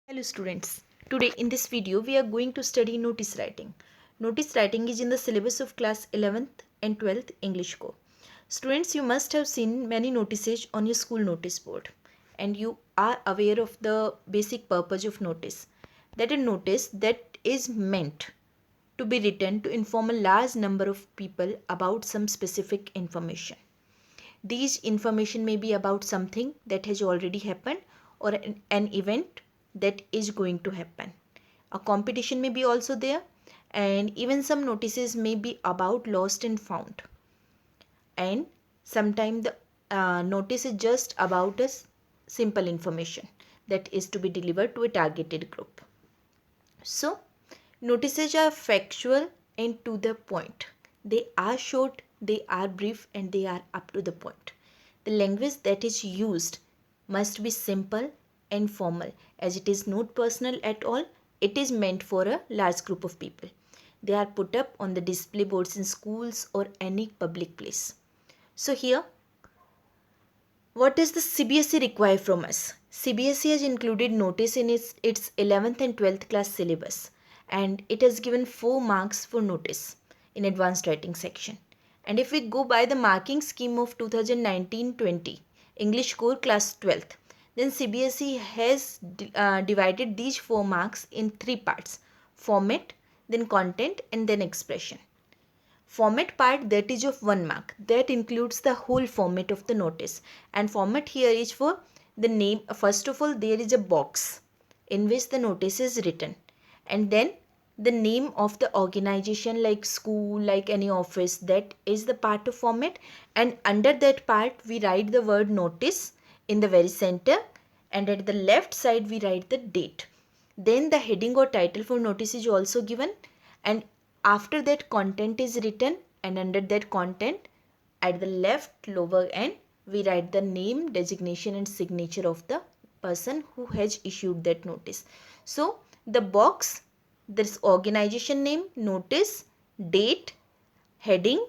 Hello students, today in this video we are going to study notice writing. Notice writing is in the syllabus of class 11th and 12th English Core. Students, you must have seen many notices on your school notice board and you are aware of the basic purpose of notice. That a notice that is meant to be written to inform a large number of people about some specific information. These information may be about something that has already happened or an event that is going to happen. A competition may be also there, and even some notices may be about lost and found. And sometimes the notice is just about a simple information that is to be delivered to a targeted group. So, notices are factual and to the point. They are short, they are brief, and they are up to the point. The language that is used must be simple and formal, as it is not personal at all. It is meant for a large group of people. They are put up on the display boards in schools or any public place. So here, what does the CBSE require from us? CBSE has included notice in its 11th and 12th class syllabus, and it has given 4 marks for notice in advanced writing section. And if we go by the marking scheme of 2019-20 English Core class 12th, then CBSE has divided these 4 marks in 3 parts: format, then content, and then expression. Format part, that is of 1 mark, that includes the whole format of the notice, and format here is for the name. First of all, there is a box in which the notice is written, and then the name of the organization, like school, like any office, that is the part of format, and under that part we write the word notice in the very center, and at the left side we write the date. Then the heading or title for notice is also given, and after that content is written, and under that content at the left lower end we write the name, designation, and signature of the person who has issued that notice. So the box, this organization name, notice, date, heading,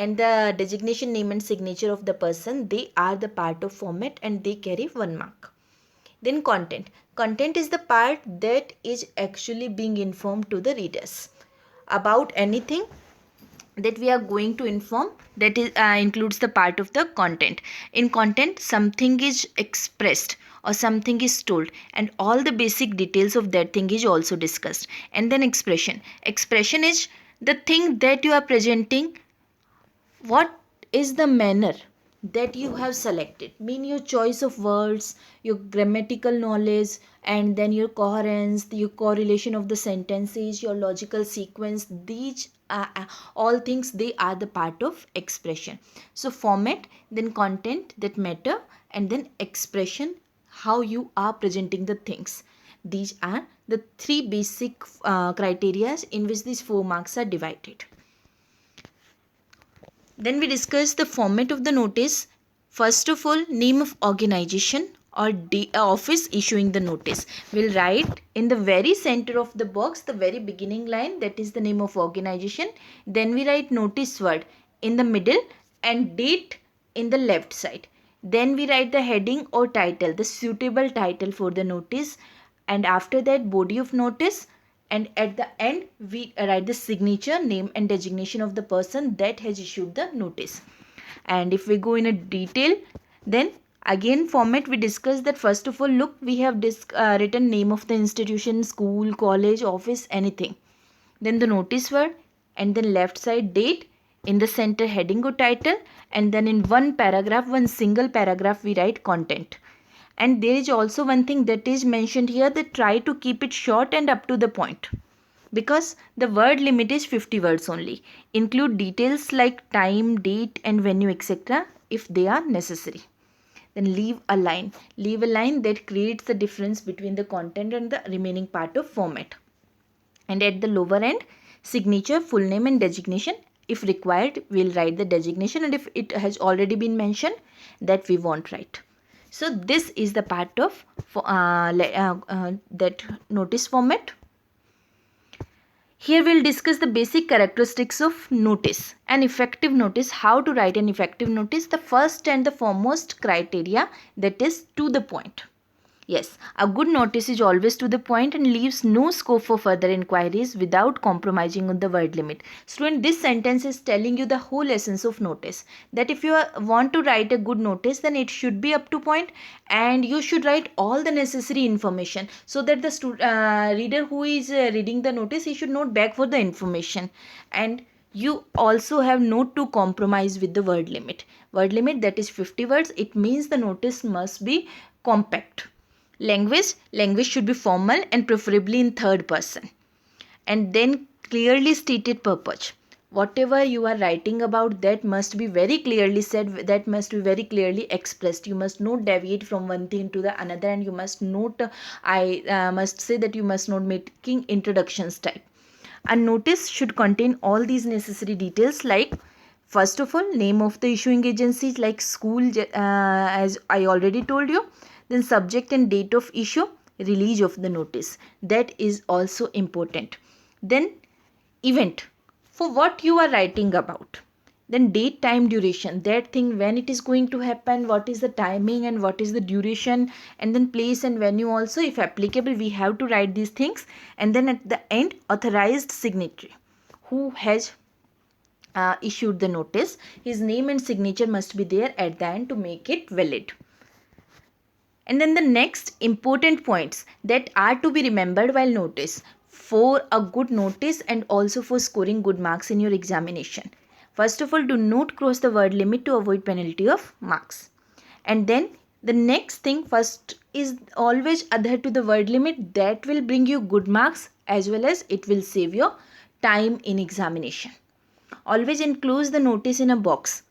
and the designation, name, and signature of the person, they are the part of format and they carry 1 mark. Then content. Content is the part that is actually being informed to the readers about anything that we are going to inform. That is includes the part of the content. In content, something is expressed or something is told, and all the basic details of that thing is also discussed. And then expression. Expression is the thing that you are presenting. What is the manner that you have selected, mean your choice of words, your grammatical knowledge, and then your coherence, your correlation of the sentences, your logical sequence. These all things, they are the part of expression. So format, then content that matter, and then expression, how you are presenting the things. These are the 3 basic criteria in which these 4 marks are divided. Then we discuss the format of the notice. First of all, name of organization or office issuing the notice. We'll write in the very center of the box, the very beginning line, that is the name of organization. Then we write notice word in the middle and date in the left side. Then we write the heading or title, the suitable title for the notice, and after that body of notice, and at the end we write the signature, name, and designation of the person that has issued the notice. And if we go in a detail, then again format, we discuss that first of all, look, we have written name of the institution, school, college, office, anything. Then the notice word, and then left side date, in the center heading or title, and then in one paragraph, one single paragraph, we write content. And there is also one thing that is mentioned here, that try to keep it short and up to the point, because the word limit is 50 words only. Include details like time, date, and venue, etc. if they are necessary. Then leave a line. Leave a line that creates the difference between the content and the remaining part of format. And at the lower end, signature, full name, and designation. If required, we'll write the designation, and if it has already been mentioned, that we won't write. So this is the part of that notice format. Here we'll discuss the basic characteristics of notice. An effective notice, how to write an effective notice. The first and the foremost criteria, that is to the point. Yes, a good notice is always to the point and leaves no scope for further inquiries without compromising on the word limit. Student, this sentence is telling you the whole essence of notice. That if you want to write a good notice, then it should be up to point and you should write all the necessary information so that the reader who is reading the notice, he should not beg for the information. And you also have not to compromise with the word limit. Word limit, that is 50 words. It means the notice must be compact. Language should be formal and preferably in third person. And then clearly stated purpose. Whatever you are writing about, that must be very clearly said, that must be very clearly expressed. You must not deviate from one thing to the another, and you must not, I must say that you must not making introductions type. A notice should contain all these necessary details, like first of all, name of the issuing agency, like school, as I already told you. Then subject and date of issue, release of the notice, that is also important. Then event, for what you are writing about. Then date, time, duration, that thing when it is going to happen, what is the timing and what is the duration. And then place and venue also, if applicable, we have to write these things. And then at the end, authorized signatory, who has issued the notice, his name and signature must be there at the end to make it valid. And then the next important points that are to be remembered while notice for a good notice and also for scoring good marks in your examination. First of all, do not cross the word limit to avoid penalty of marks. And then the next thing, first is always adhere to the word limit. That will bring you good marks as well as it will save your time in examination. Always enclose the notice in a box.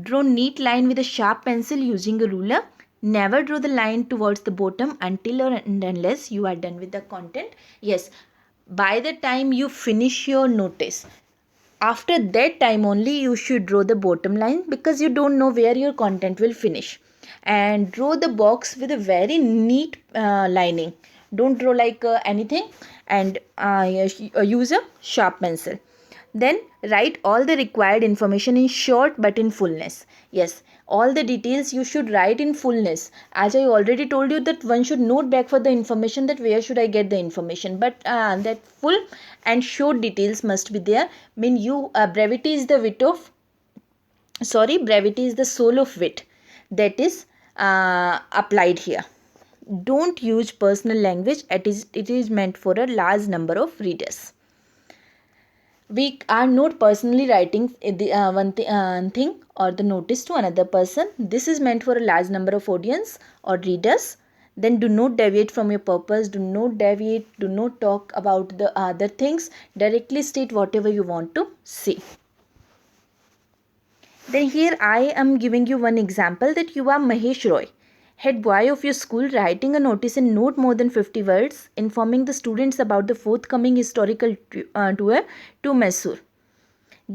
Draw neat line with a sharp pencil using a ruler. Never draw the line towards the bottom until or unless you are done with the content. Yes, by the time you finish your notice, after that time only you should draw the bottom line, because you don't know where your content will finish. And draw the box with a very neat lining. Don't draw like anything, and use a sharp pencil. Then write all the required information in short but in fullness. Yes, all the details you should write in fullness. As I already told you that one should not beg for the information that where should I get the information. But that full and short details must be there. Brevity is the soul of wit. That is applied here. Don't use personal language. It is meant for a large number of readers. We are not personally writing one thing or the notice to another person. This is meant for a large number of audience or readers. Then do not deviate from your purpose. Do not deviate. Do not talk about the other things. Directly state whatever you want to say. Then here I am giving you one example, that you are Mahesh Roy, head boy of your school, writing a notice in not more than 50 words informing the students about the forthcoming historical tour to Mysore.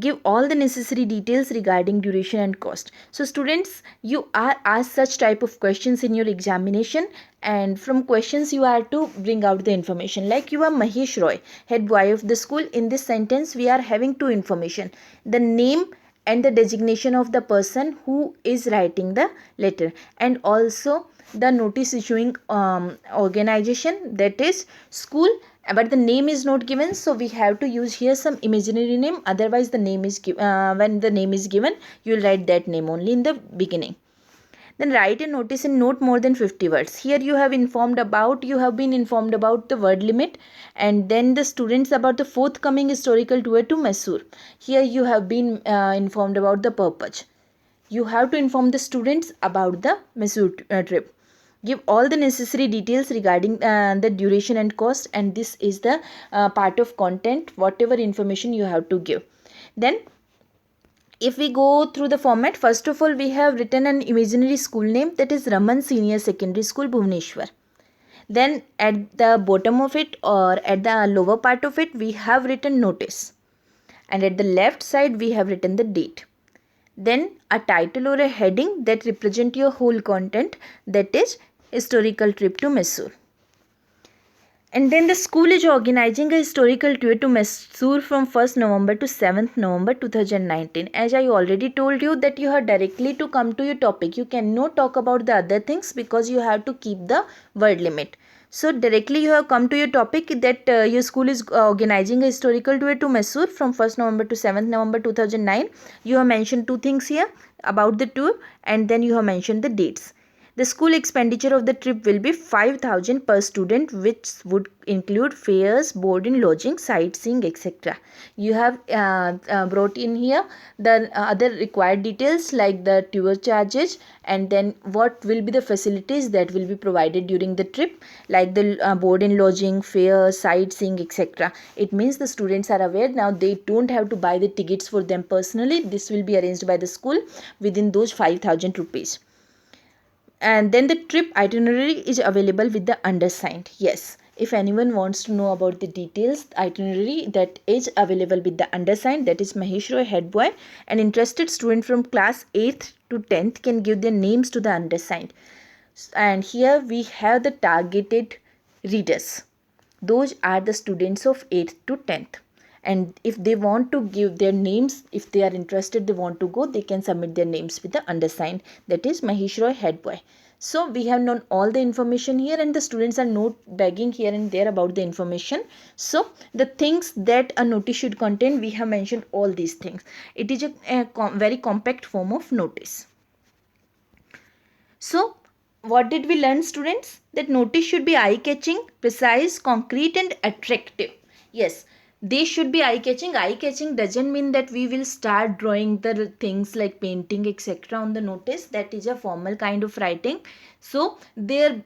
Give all the necessary details regarding duration and cost. So students, you are asked such type of questions in your examination, and from questions you are to bring out the information. Like you are Mahesh Roy, head boy of the school. In this sentence we are having two information: the name and the designation of the person who is writing the letter, and also the notice issuing organization, that is school. But the name is not given, so we have to use here some imaginary name. Otherwise the name is when the name is given, you will write that name only in the beginning. Then write a notice in not more than 50 words. Here you have been informed about the word limit, and then the students about the forthcoming historical tour to Mysore. Here you have been informed about the purpose. You have to inform the students about the Mysore trip. Give all the necessary details regarding the duration and cost, and this is the part of content, whatever information you have to give. Then if we go through the format, first of all we have written an imaginary school name, that is Raman Senior Secondary School, Bhubaneswar. Then at the bottom of it or at the lower part of it we have written notice, and at the left side we have written the date. Then a title or a heading that represent your whole content, that is historical trip to Mysore. And then the school is organizing a historical tour to Mysore from 1st November to 7th November 2019. As I already told you that you have directly to come to your topic. You cannot talk about the other things because you have to keep the word limit. So directly you have come to your topic that your school is organizing a historical tour to Mysore from 1st November to 7th November 2009. You have mentioned two things here about the tour, and then you have mentioned the dates. The school expenditure of the trip will be 5,000 per student, which would include fares, board and lodging, sightseeing, etc. You have brought in here the other required details like the tour charges, and then what will be the facilities that will be provided during the trip, like the board and lodging, fares, sightseeing, etc. It means the students are aware now. They don't have to buy the tickets for them personally. This will be arranged by the school within those 5,000 rupees. And then the trip itinerary is available with the undersigned. Yes, if anyone wants to know about the details, itinerary that is available with the undersigned, that is Mahesh Roy, head boy. An interested student from class 8th to 10th can give their names to the undersigned. And here we have the targeted readers. Those are the students of 8th to 10th. And if they want to give their names, if they are interested, they want to go, they can submit their names with the undersigned, that is Mahesh Roy, head boy. So we have known all the information here, and the students are not begging here and there about the information. So the things that a notice should contain, we have mentioned all these things. It is a very compact form of notice. So what did we learn, students? That notice should be eye-catching, precise, concrete and attractive. Yes, they should be eye-catching. Eye-catching doesn't mean that we will start drawing the things like painting, etc. on the notice. That is a formal kind of writing. So their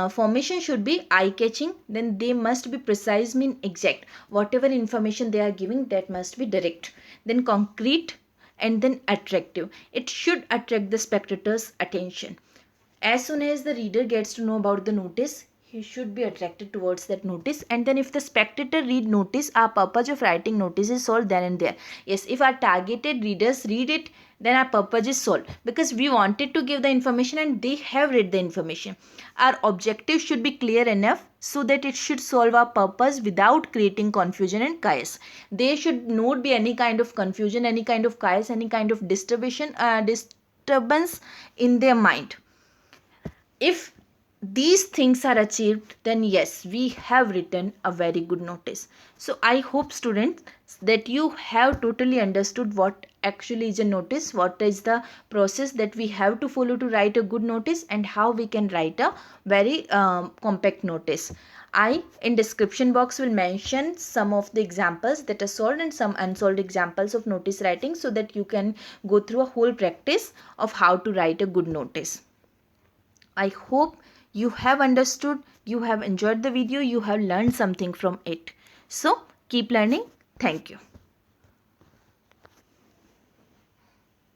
formation should be eye-catching. Then they must be precise, mean exact. Whatever information they are giving, that must be direct. Then concrete, and then attractive. It should attract the spectator's attention. As soon as the reader gets to know about the notice, he should be attracted towards that notice. And then if the spectator read notice, our purpose of writing notice is solved then and there. Yes, if our targeted readers read it, then our purpose is solved, because we wanted to give the information and they have read the information. Our objective should be clear enough so that it should solve our purpose without creating confusion and chaos. There should not be any kind of confusion, any kind of chaos, any kind of disturbance in their mind. If these things are achieved, then yes, we have written a very good notice. So I hope, students, that you have totally understood what actually is a notice, what is the process that we have to follow to write a good notice, and how we can write a very compact notice. I in description box will mention some of the examples that are solved and some unsolved examples of notice writing, so that you can go through a whole practice of how to write a good notice. I hope you have understood, you have enjoyed the video, you have learned something from it. So keep learning. Thank you.